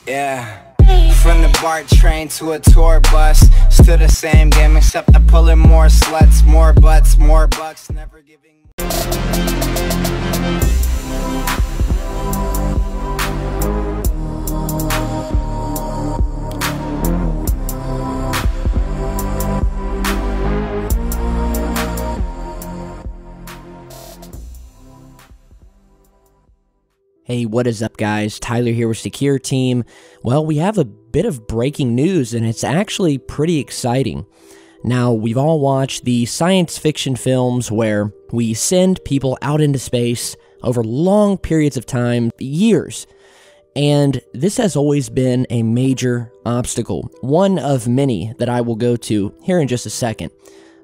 Yeah. From the BART train to a tour bus, still the same game except I'm pulling more sluts, more butts, more bucks, never giving. Hey, what is up guys? Tyler here with Secure Team. Well, we have a bit of breaking news and it's actually pretty exciting. Now, we've all watched the science fiction films where we send people out into space over long periods of time, years. And this has always been a major obstacle, one of many that I will go to here in just a second.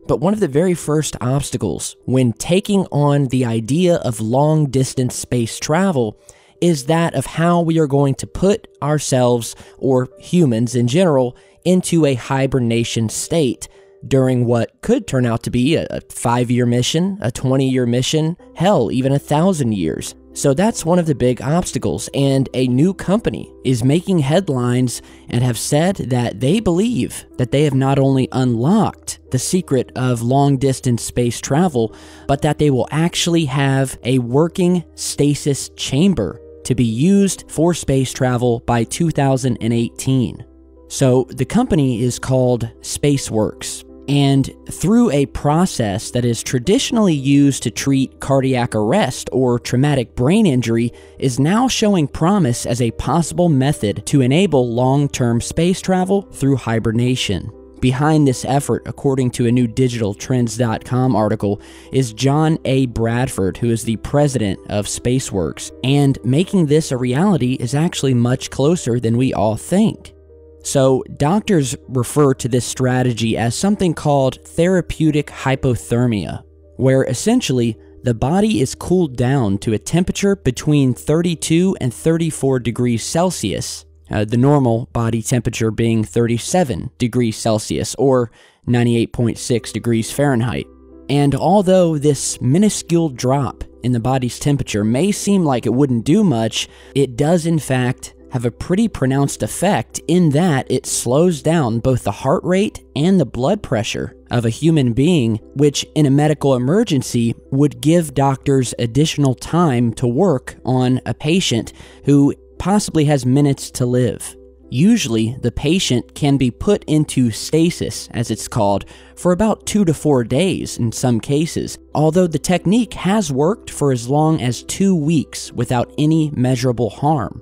But one of the very first obstacles when taking on the idea of long-distance space travel is that of how we are going to put ourselves, or humans in general, into a hibernation state during what could turn out to be a 5-year mission, a 20-year mission, hell, even 1,000 years. So that's one of the big obstacles, and a new company is making headlines and have said that they believe that they have not only unlocked the secret of long-distance space travel, but that they will actually have a working stasis chamber to be used for space travel by 2018. So the company is called SpaceWorks. And through a process that is traditionally used to treat cardiac arrest or traumatic brain injury, is now showing promise as a possible method to enable long-term space travel through hibernation. Behind this effort, according to a new digitaltrends.com article, is John A. Bradford, who is the president of SpaceWorks, and making this a reality is actually much closer than we all think. So, doctors refer to this strategy as something called therapeutic hypothermia, where essentially the body is cooled down to a temperature between 32 and 34 degrees Celsius, the normal body temperature being 37 degrees Celsius or 98.6 degrees Fahrenheit. And although this minuscule drop in the body's temperature may seem like it wouldn't do much, it does in fact have a pretty pronounced effect in that it slows down both the heart rate and the blood pressure of a human being, which in a medical emergency would give doctors additional time to work on a patient who possibly has minutes to live. Usually, the patient can be put into stasis, as it's called, for about 2 to 4 days in some cases, although the technique has worked for as long as 2 weeks without any measurable harm.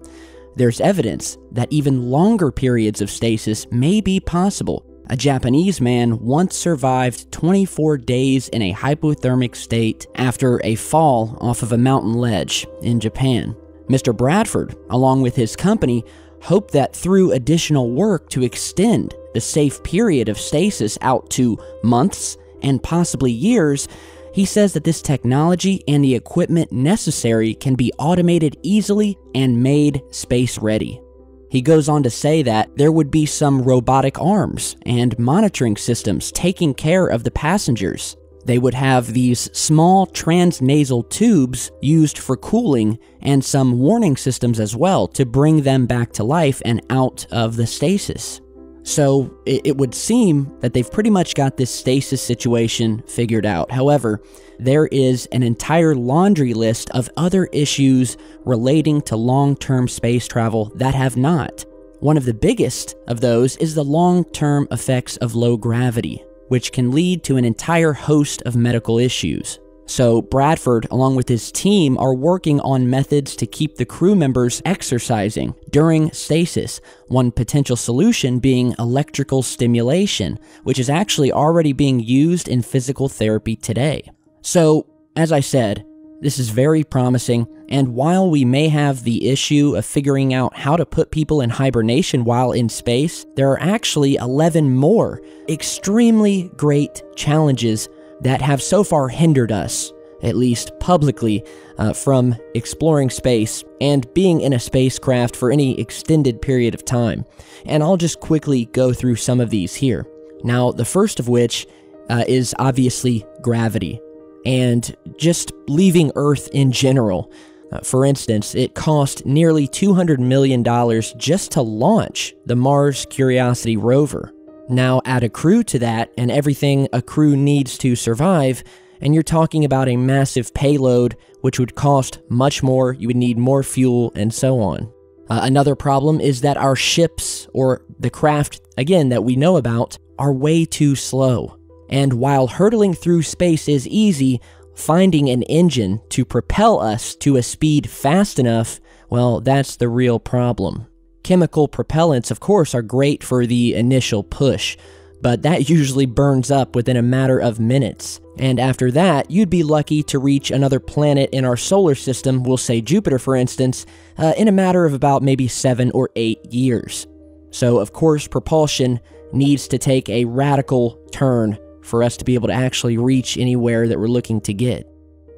There's evidence that even longer periods of stasis may be possible. A Japanese man once survived 24 days in a hypothermic state after a fall off of a mountain ledge in Japan. Mr. Bradford, along with his company, hope that through additional work to extend the safe period of stasis out to months and possibly years, he says that this technology and the equipment necessary can be automated easily and made space-ready. He goes on to say that there would be some robotic arms and monitoring systems taking care of the passengers. They would have these small transnasal tubes used for cooling and some warning systems as well to bring them back to life and out of the stasis. So it would seem that they've pretty much got this stasis situation figured out. However, there is an entire laundry list of other issues relating to long-term space travel that have not. One of the biggest of those is the long-term effects of low gravity, which can lead to an entire host of medical issues. So Bradford, along with his team, are working on methods to keep the crew members exercising during stasis, one potential solution being electrical stimulation, which is actually already being used in physical therapy today. So, as I said, this is very promising, and while we may have the issue of figuring out how to put people in hibernation while in space, there are actually 11 more extremely great challenges that have so far hindered us, at least publicly, from exploring space and being in a spacecraft for any extended period of time. And I'll just quickly go through some of these here. Now, the first of which is obviously gravity, and just leaving Earth in general. For instance, it cost nearly $200 million just to launch the Mars Curiosity rover. Now add a crew to that and everything a crew needs to survive, and you're talking about a massive payload which would cost much more, you would need more fuel, and so on. Another problem is that our ships, or the craft, again, that we know about, are way too slow. And while hurtling through space is easy, finding an engine to propel us to a speed fast enough, well, that's the real problem. Chemical propellants, of course, are great for the initial push, but that usually burns up within a matter of minutes. And after that, you'd be lucky to reach another planet in our solar system, we'll say Jupiter for instance, in a matter of about maybe 7 or 8 years. So, of course, propulsion needs to take a radical turn for us to be able to actually reach anywhere that we're looking to get.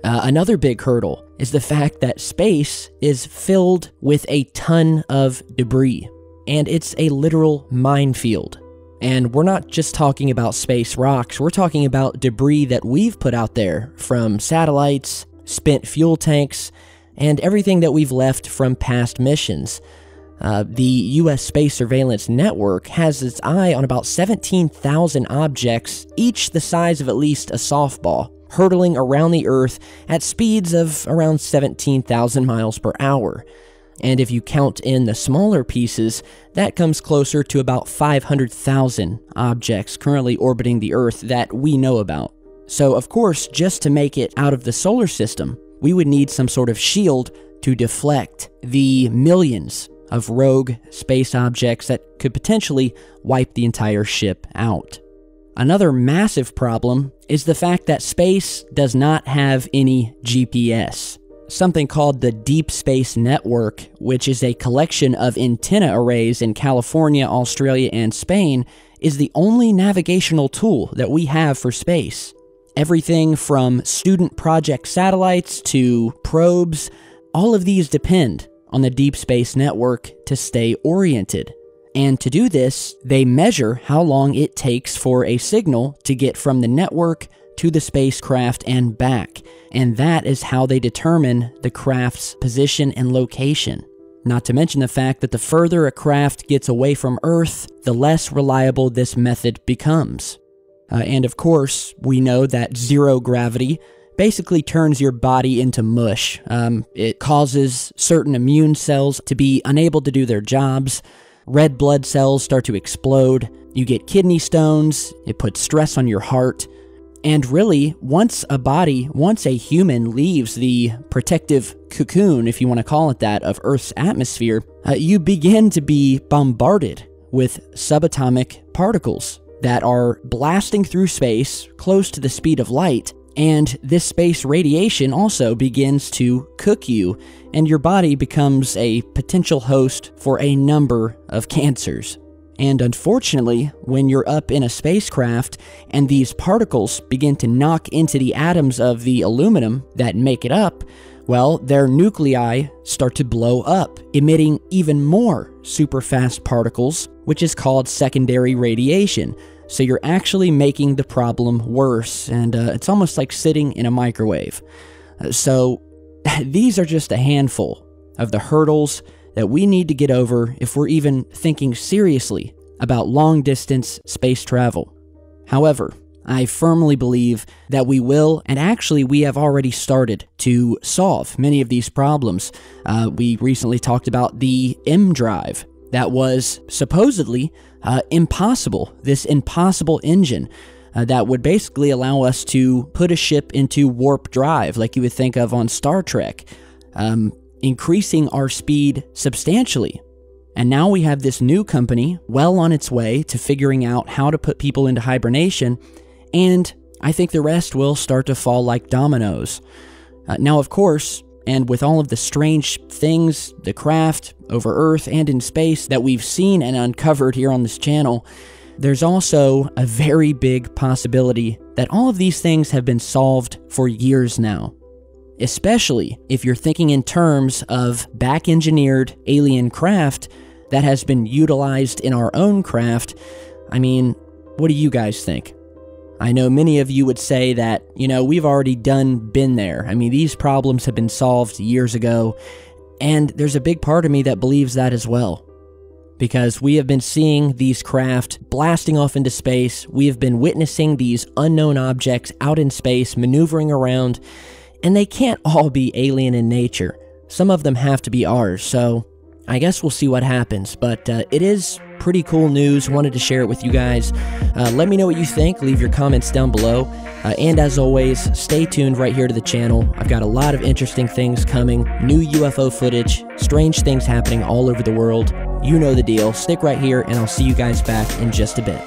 Another big hurdle is the fact that space is filled with a ton of debris, and it's a literal minefield. And we're not just talking about space rocks, we're talking about debris that we've put out there from satellites, spent fuel tanks, and everything that we've left from past missions. The U.S. Space Surveillance Network has its eye on about 17,000 objects, each the size of at least a softball, hurtling around the Earth at speeds of around 17,000 miles per hour. And if you count in the smaller pieces, that comes closer to about 500,000 objects currently orbiting the Earth that we know about. So, of course, just to make it out of the solar system, we would need some sort of shield to deflect the millions of rogue space objects that could potentially wipe the entire ship out. Another massive problem is the fact that space does not have any GPS. Something called the Deep Space Network, which is a collection of antenna arrays in California, Australia, and Spain, is the only navigational tool that we have for space. Everything from student project satellites to probes, all of these depend on the Deep Space Network to stay oriented. And to do this, they measure how long it takes for a signal to get from the network to the spacecraft and back, and that is how they determine the craft's position and location. Not to mention the fact that the further a craft gets away from Earth, the less reliable this method becomes. And of course, we know that zero gravity basically turns your body into mush. It causes certain immune cells to be unable to do their jobs. Red blood cells start to explode. You get kidney stones. It puts stress on your heart. And really, once a human leaves the protective cocoon, if you want to call it that, of Earth's atmosphere, you begin to be bombarded with subatomic particles that are blasting through space close to the speed of light, and this space radiation also begins to cook you, and your body becomes a potential host for a number of cancers. And unfortunately, when you're up in a spacecraft and these particles begin to knock into the atoms of the aluminum that make it up, well, their nuclei start to blow up, emitting even more super-fast particles, which is called secondary radiation. So you're actually making the problem worse, and it's almost like sitting in a microwave. So these are just a handful of the hurdles that we need to get over if we're even thinking seriously about long-distance space travel. However, I firmly believe that we will, and actually we have already started to solve many of these problems. We recently talked about the M drive that was supposedly impossible, this impossible engine that would basically allow us to put a ship into warp drive like you would think of on Star Trek, increasing our speed substantially. And now we have this new company well on its way to figuring out how to put people into hibernation, and I think the rest will start to fall like dominoes. Now, of course, and with all of the strange things, the craft over Earth and in space that we've seen and uncovered here on this channel, there's also a very big possibility that all of these things have been solved for years now. Especially if you're thinking in terms of back-engineered alien craft that has been utilized in our own craft. I mean, what do you guys think? I know many of you would say that, we've already been there. I mean, these problems have been solved years ago, and there's a big part of me that believes that as well. Because we have been seeing these craft blasting off into space, we have been witnessing these unknown objects out in space, maneuvering around, and they can't all be alien in nature. Some of them have to be ours, so I guess we'll see what happens, but it is pretty cool news. Wanted to share it with you guys. Let me know what you think. Leave your comments down below. And as always, stay tuned right here to the channel. I've got a lot of interesting things coming, new UFO footage, strange things happening all over the world. You know the deal. Stick right here, and I'll see you guys back in just a bit.